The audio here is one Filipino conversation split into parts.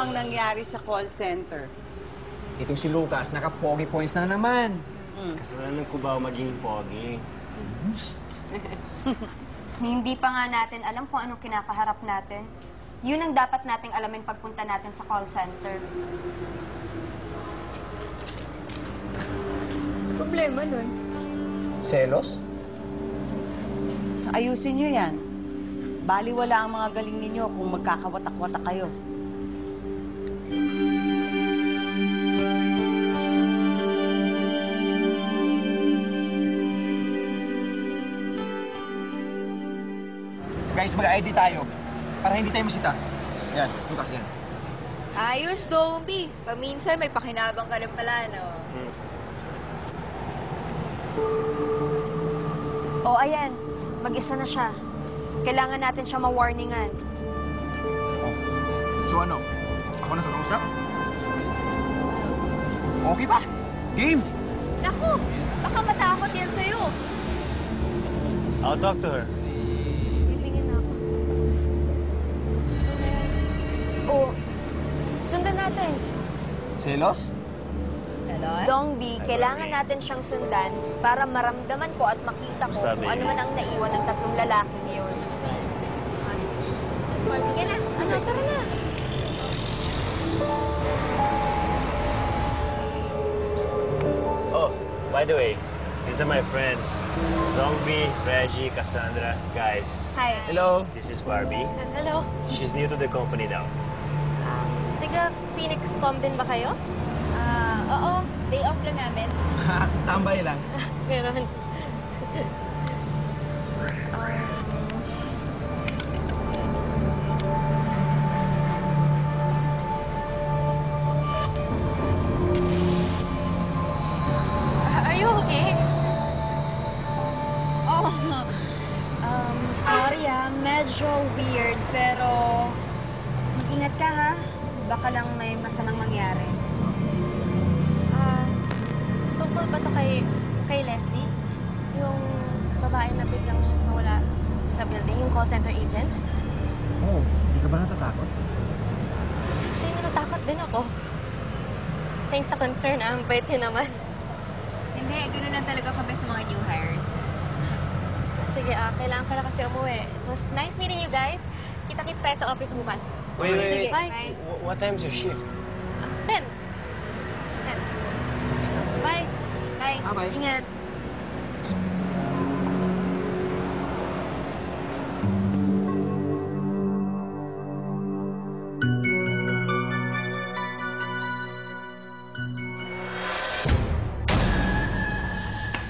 bang nangyari sa call center? Itong si Lucas, naka-pogi points na naman. Kasalanan ko ba maging pogi? Hindi pa nga natin alam kung anong kinakaharap natin. Yun ang dapat nating alamin pagpunta natin sa call center. Problema nun. Selos? Ayusin nyo yan. Baliwala ang mga galing ninyo kung magkakawatak-watak kayo. Guys, mag-ID tayo. Para hindi tayo masita. Yan, Lucas, yan. Ayos, Dombi. Paminsan may pakinabang ka rin pala, no? O, ayan. Mag-isa na siya. Kailangan natin siya ma-warningan. So ano? Ako na kakausap? Okay ba? Game! Naku! Baka matakot yan sa'yo. I'll talk to her. Silingin na ako. O, sundan natin. Selos? Salon? Dongbi, kailangan natin siyang sundan para maramdaman ko at makita ko Basta, kung baby. ano man ang naiwan ng tatlong lalaking yun. Sige na. Ano, tara na. Oh, by the way, these are my friends. Dongbi, Reggie, Cassandra, guys. Hi. Hello? This is Barbie. Hello. She's new to the company now. Taga Phoenix Com din ba kayo? Oo. Day off lang namin. Tambay lang. Meron. Are you okay? Oh, sorry medyo weird, pero mag-ingat ka ha. Baka lang may masamang mangyari. Tungkol ba to kay Leslie? Yung babae na biglang nawala sa building, yung call center agent? Oh, hindi ka ba natatakot? Actually, natatakot din ako. Thanks sa concern, ang bait niyo naman. Hindi, ganoon lang talaga kami sa mga new hires. Sige, kailangan ko na kasi umuwi. It was nice meeting you guys. Kita-kits tayo sa office bukas. Wait. Sige, Bye. bye. What time's your shift? 10. Bye. Bye. Bye-bye. Ingat.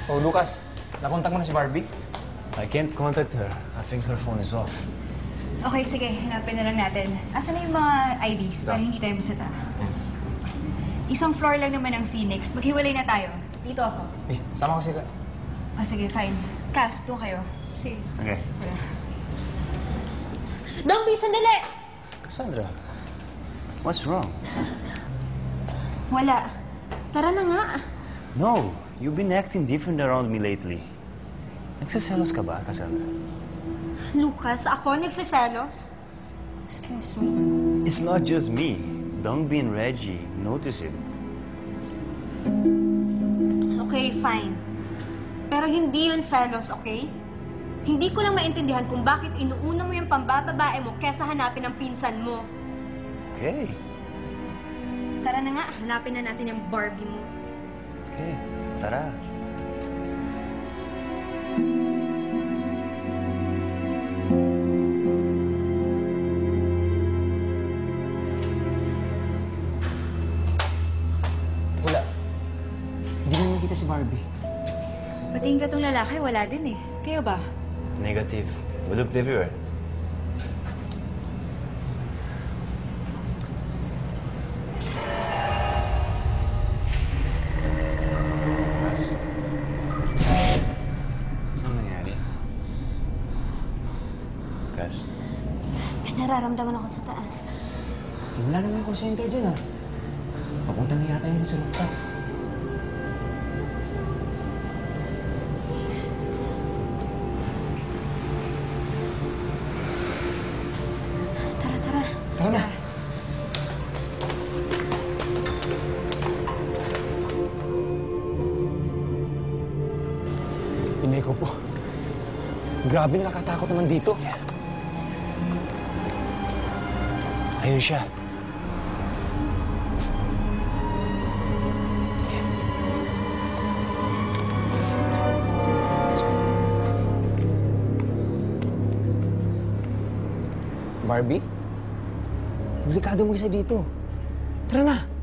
Oh, Lucas, nakontak mo na si Barbie? I can't contact her. I think her phone is off. Okay, sige. Hanapin na lang natin. Asan na yung mga IDs para hindi tayo masata? Isang floor lang naman ang Phoenix. Maghiwalay na tayo. Dito ako. Eh, sama ko sila. Sige, fine. Cass, doon kayo. Sige. Okay. Dongbi, sandali! Cassandra, what's wrong? Wala. Tara na nga. No, you've been acting different around me lately. Nagsaselos ka ba, Cassandra? Lucas, ako nagsiselos? Excuse me. It's not just me. Dongbi and Reggie notice it. Okay, fine. Pero hindi yun selos, okay? Hindi ko lang maintindihan kung bakit inuuna mo yung pambababae mo kesa hanapin ang pinsan mo. Okay. Tara na nga, hanapin na natin yung Barbie mo. Okay, tara. Wala. Hindi mo nakita si Barbie. Patingin ka tong lalaki, wala din eh. Kayo ba? Negative. We looked everywhere. Cass. Ano nangyari? Cass. May nararamdaman ako sa taas. Wala naman call center dyan, ah. Papunta na yata yun sa rooftop. Tara, tara. Tara na. Inay ko po. Grabe, nakakatakot naman dito. Ayun siya. Barbie? Delikado mo isa dito. Tara na.